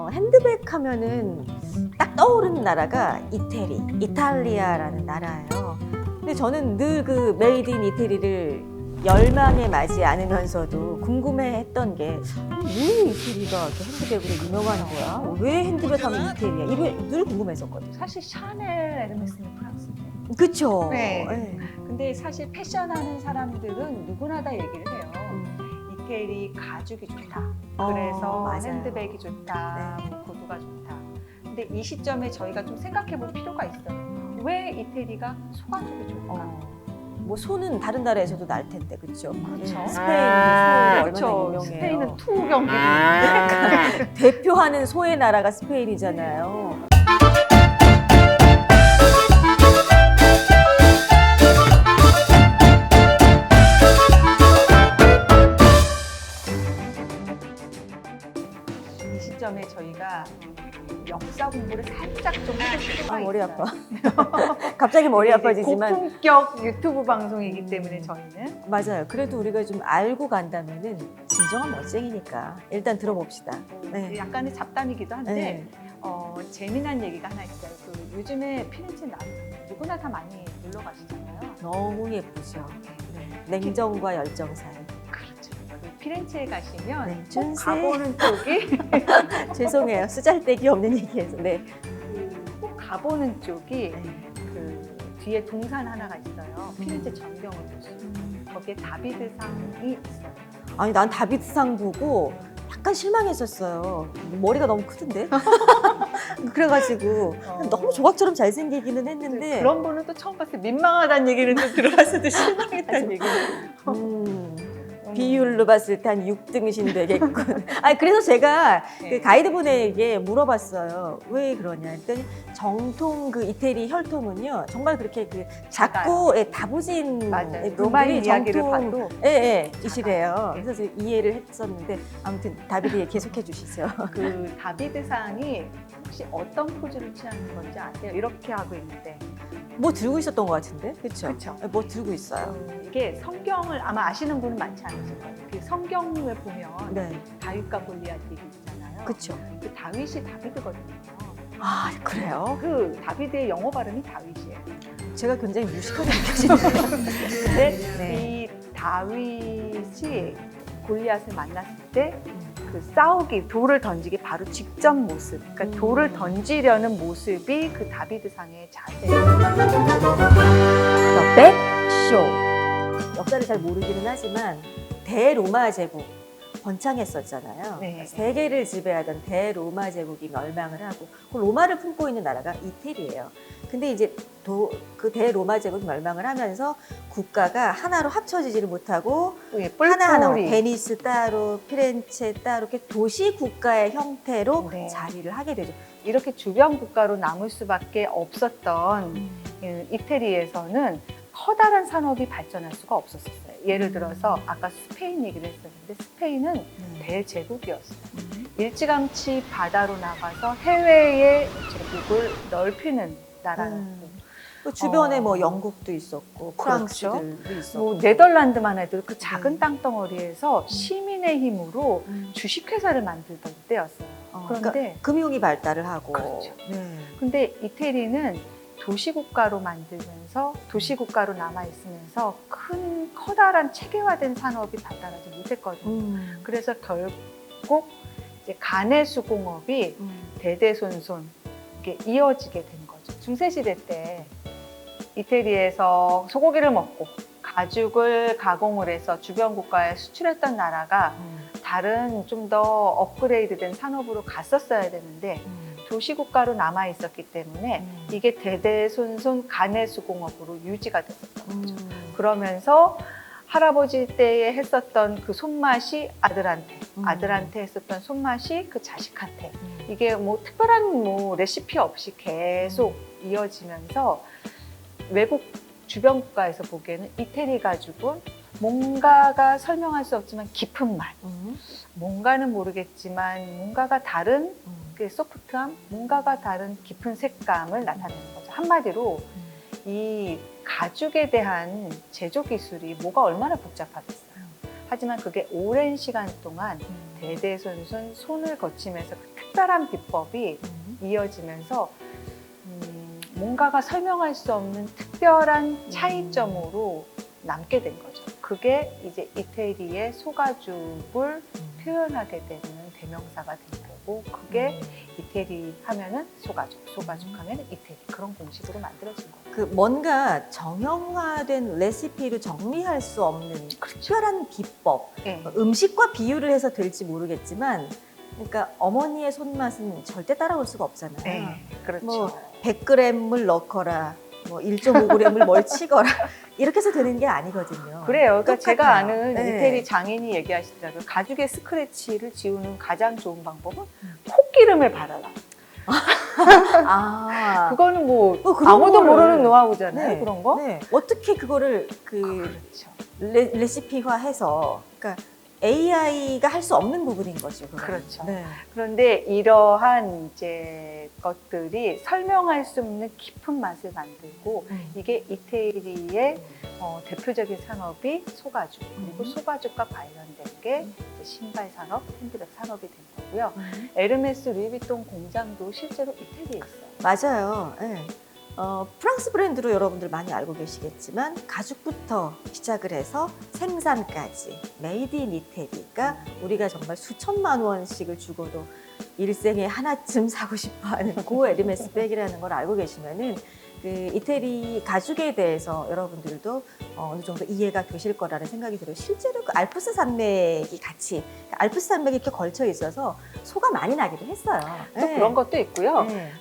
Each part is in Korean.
핸드백 하면은 딱 떠오르는 나라가 이탈리아라는 나라예요. 근데 저는 늘 그 메이드 인 이태리를 열망에 맞지 않으면서도 궁금해했던 게 왜 이태리가 이렇게 핸드백으로 유명한 거야? 왜 핸드백 하면 이태리야? 이게 늘 궁금했었거든요. 사실 샤넬, 에르메스는 프랑스인데. 그쵸? 네. 네. 근데 사실 패션하는 사람들은 누구나 다 얘기를 해요. 이태리 가죽이 좋다. 그래서 맞아요. 핸드백이 좋다. 네. 뭐 구두가 좋다. 근데 이 시점에 저희가 좀 생각해 볼 필요가 있어요. 왜 이태리가 소가죽이 좋을까? 뭐 소는 다른 나라에서도 날 텐데, 그렇죠? 그렇죠. 스페인도 소 얼마나 그렇죠. 유명해요. 스페인은 투 경기. 대표하는 소의 나라가 스페인이잖아요. 이 시점에 저희가 역사 공부를 살짝 좀 해볼 필요가 있어요. 머리 아파. 갑자기 머리 아파지지만. 고품격 유튜브 방송이기 때문에 저희는 맞아요. 그래도 우리가 좀 알고 간다면은 진정한 멋쟁이니까 일단 들어봅시다. 네. 약간의 잡담이기도 한데 네. 재미난 얘기가 하나 있어요. 그 요즘에 피렌체 누구나 다 많이 놀러 가시잖아요. 너무 예쁘죠. 네. 냉정과 열정 사이. 그렇죠. 그 피렌체에 가시면 네, 꼭 준세. 가보는 쪽이 죄송해요. 쓰잘데기 없는 얘기해서. 네. 꼭 가보는 쪽이 네. 그 뒤에 동산 하나가 있어요. 피렌체 전경을 볼 수 있는. 거기에 다비드상이 있어요. 아니 난 다비드상 보고 약간 실망했었어요. 머리가 너무 크던데. 그래가지고 너무 조각처럼 잘생기기는 했는데. 그런 분은 또 처음 봤을 때 민망하다는 얘기는 또 들어봤을 때 실망했다는 얘기는. 비율로 봤을 때 한 6등신 되겠군. 아니 그래서 제가 그 가이드분에게 물어봤어요. 왜 그러냐 했더니 정통 그 이태리 혈통은요 정말 그렇게 그 작고 다부진 맞아요. 로마인 이야기를 봐도 이시래요. 그래서 제가 이해를 했었는데 아무튼 다비드 계속해 주시죠. 그 다비드상이 혹시 어떤 포즈를 취하는 건지 아세요? 이렇게 하고 있는데 뭐 들고 있었던 것 같은데, 그렇죠? 그쵸. 뭐 들고 있어요. 이게 성경을 아마 아시는 분은 많지 않으실 거예요. 그 성경을 보면 네, 다윗과 골리앗 얘기 있잖아요. 그렇죠. 그 다윗이 다비드거든요. 아 그래요? 그 다비드의 영어 발음이 다윗이에요. 제가 굉장히 무식하게 느껴지네요. 근데 네. 이 다윗이 골리앗을 만났을 때 그 싸우기, 돌을 던지기 바로 직전 모습, 그러니까 돌을 던지려는 모습이 그 다비드상의 자세예요. 백쇼. 역사를 잘 모르기는 하지만 대로마 제국 번창했었잖아요. 네. 세계를 지배하던 대로마 제국이 멸망을 하고 그 로마를 품고 있는 나라가 이태리예요. 근데 이제 그 대로마 제국이 멸망을 하면서 국가가 하나로 합쳐지지를 못하고 하나하나 베니스 따로, 피렌체 따로 이렇게 도시 국가의 형태로 네. 자리를 하게 되죠. 이렇게 주변 국가로 남을 수밖에 없었던 이태리에서는 커다란 산업이 발전할 수가 없었어요. 예를 들어서 아까 스페인 얘기를 했었는데 스페인은 대제국이었어요. 일찌감치 바다로 나가서 해외의 제국을 넓히는 나라였고 그 주변에 뭐 영국도 있었고 그렇죠. 프랑스도 있었고 뭐 네덜란드만 해도 그 작은 땅덩어리에서 시민의 힘으로 주식회사를 만들던 때였어요. 그런데 그러니까 금융이 발달을 하고 그렇죠. 네. 근데 이태리는 도시국가로 만들면서 도시국가로 남아있으면서 큰 커다란 체계화된 산업이 발달하지 못했거든요. 그래서 결국 이제 가내수공업이 대대손손 이렇게 이어지게 된 거죠. 중세시대 때 이태리에서 소고기를 먹고 가죽을 가공을 해서 주변 국가에 수출했던 나라가 다른 좀 더 업그레이드된 산업으로 갔었어야 되는데 도시국가로 남아 있었기 때문에 이게 대대손손 가내수공업으로 유지가 됐었던 거죠. 그러면서 할아버지 때에 했었던 그 손맛이 아들한테 했었던 손맛이 그 자식한테 이게 뭐 특별한 뭐 레시피 없이 계속 이어지면서 외국 주변 국가에서 보기에는 이태리 가죽은 뭔가가 설명할 수 없지만 깊은 맛, 뭔가는 모르겠지만 뭔가가 다른 그 소프트함, 뭔가가 다른 깊은 색감을 나타내는 거죠. 한마디로 이 가죽에 대한 제조 기술이 뭐가 얼마나 복잡하겠어요. 하지만 그게 오랜 시간 동안 대대손손 손을 거치면서 그 특별한 비법이 이어지면서 뭔가가 설명할 수 없는 특별한 차이점으로 남게 된 거죠. 그게 이제 이태리의 소가죽을 표현하게 되는 대명사가 된 거고, 그게 이태리 하면은 소가죽, 소가죽 하면은 이태리, 그런 공식으로 만들어진 거예요. 그 뭔가 정형화된 레시피로 정리할 수 없는 특별한 비법, 네. 음식과 비유를 해서 될지 모르겠지만, 그러니까 어머니의 손맛은 절대 따라올 수가 없잖아요. 네, 그렇죠. 뭐 100g을 넣거라, 뭐 1.5g을 뭘 치거라 이렇게 해서 되는 게 아니거든요. 그래요. 그러니까 제가 똑같아요. 아는 네. 이태리 장인이 얘기하시더라고요. 가죽의 스크래치를 지우는 가장 좋은 방법은 콧기름을 발라라. 아, 그거는 뭐 그런 아무도 거를- 모르는 노하우잖아요. 네, 그런 거. 네. 어떻게 그거를 그렇죠. 레시피화해서, 그러니까 AI가 할 수 없는 부분인 거죠. 그건. 그렇죠. 네. 그런데 이러한 이제 것들이 설명할 수 없는 깊은 맛을 만들고, 이게 이태리의 대표적인 산업이 소가죽, 그리고 소가죽과 관련된 게 이제 신발 산업, 핸드백 산업이 된 거고요. 에르메스, 루이비통 공장도 실제로 이태리에 있어요. 맞아요. 네. 프랑스 브랜드로 여러분들 많이 알고 계시겠지만 가죽부터 시작을 해서 생산까지 메이드 인 이태리가 우리가 정말 수천만 원씩을 주고도 일생에 하나쯤 사고 싶어하는 고 에르메스 백이라는 걸 알고 계시면은 그 이태리 가죽에 대해서 여러분들도 어느 정도 이해가 되실 거라는 생각이 들어요. 실제로 그 알프스 산맥이 같이, 알프스 산맥이 이렇게 걸쳐 있어서 소가 많이 나기도 했어요. 또 그런 것도 있고요. 네.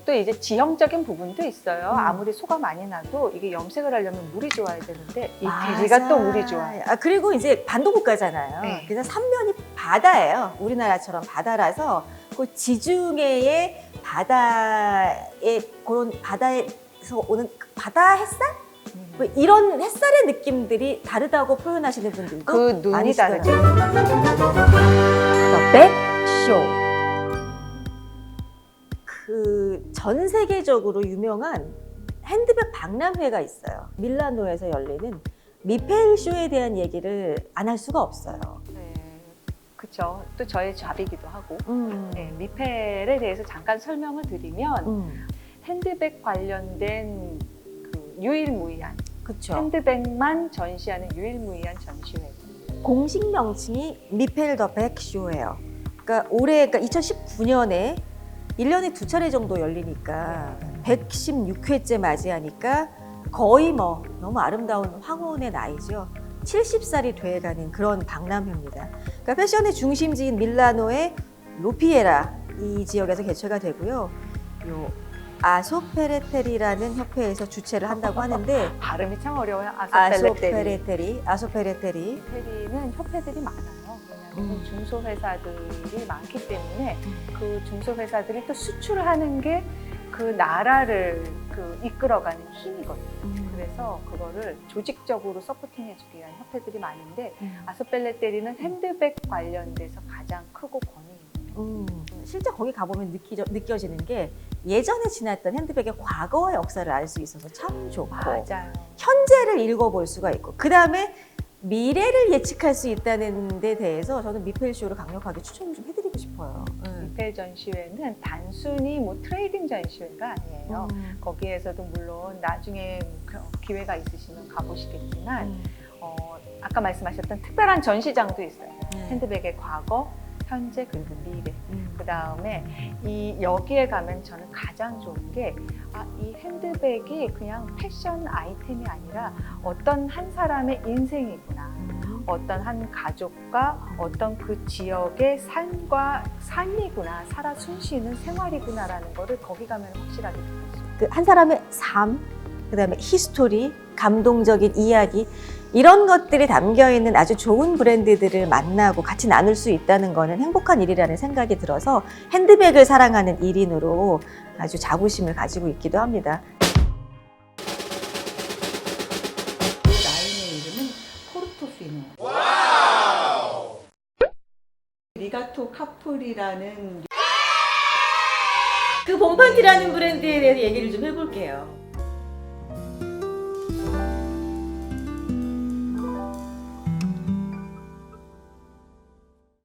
또 이제 지형적인 부분도 있어요. 음. 아무리 소가 많이 나도 이게 염색을 하려면 물이 좋아야 되는데 이태리가 또 물이 좋아요. 그리고 이제 반도국가잖아요. 네. 그래서 삼면이 바다예요. 우리나라처럼 바다라서 그 지중해의 바다의 그런 바다에서 오는 바다 햇살? 뭐 이런 햇살의 느낌들이 다르다고 표현하시는 분들도 그 눈이 많으시더라고요. 다르죠. 백쇼. 그 전 세계적으로 유명한 핸드백 박람회가 있어요. 밀라노에서 열리는 미페일 쇼에 대한 얘기를 안 할 수가 없어요. 네, 그렇죠. 또 저의 잡이기도 하고. 음. 네, 미펠에 대해서 잠깐 설명을 드리면 핸드백 관련된 그 유일무이한 그렇죠. 핸드백만 전시하는 유일무이한 전시회. 공식 명칭이 미펠 더 백쇼예요. 그러니까 올해, 그러니까 2019년에 1년에 2차례 정도 열리니까 116회째 맞이하니까 거의 뭐 너무 아름다운 황혼의 나이죠. 70살이 돼가는 그런 박람회입니다. 그러니까 패션의 중심지인 밀라노의 로피에라 이 지역에서 개최가 되고요. 요 아소페레테리라는 협회에서 주최를 한다고 하는데 발음이 참 어려워요. 아소펠레테리. 아소페레테리. 이태리는 협회들이 많아요. 왜냐하면 중소회사들이 많기 때문에 그 중소회사들이 또 수출을 하는 게 그 나라를 그 이끌어가는 힘이거든요. 그래서 그거를 조직적으로 서포팅해주기 위한 협회들이 많은데 아소펠레테리는 핸드백 관련돼서 가장 크고 권위 있는. 실제 거기 가보면 느껴지는 게 예전에 지났던 핸드백의 과거의 역사를 알 수 있어서 참 좋고, 맞아요. 현재를 읽어볼 수가 있고, 그 다음에 미래를 예측할 수 있다는 데 대해서 저는 미펠쇼를 강력하게 추천을 좀 해드리고 싶어요. 미펠 전시회는 단순히 뭐 트레이딩 전시회가 아니에요. 거기에서도 물론 나중에 기회가 있으시면 가보시겠지만 아까 말씀하셨던 특별한 전시장도 있어요. 핸드백의 과거, 현재, 그리고 미래. 그 다음에 여기에 가면 저는 가장 좋은 게 이 핸드백이 그냥 패션 아이템이 아니라 어떤 한 사람의 인생이구나. 어떤 한 가족과 어떤 그 지역의 삶이구나. 살아 숨쉬는 생활이구나라는 거를 거기 가면 확실하게 느꼈어요. 그 한 사람의 삶, 그 다음에 히스토리, 감동적인 이야기, 이런 것들이 담겨있는 아주 좋은 브랜드들을 만나고 같이 나눌 수 있다는 거는 행복한 일이라는 생각이 들어서 핸드백을 사랑하는 1인으로 아주 자부심을 가지고 있기도 합니다. 라인의 이름은 포르토피노. 리가토 카프리라는 그 봄판티라는 브랜드에 대해서 얘기를 좀 해볼게요.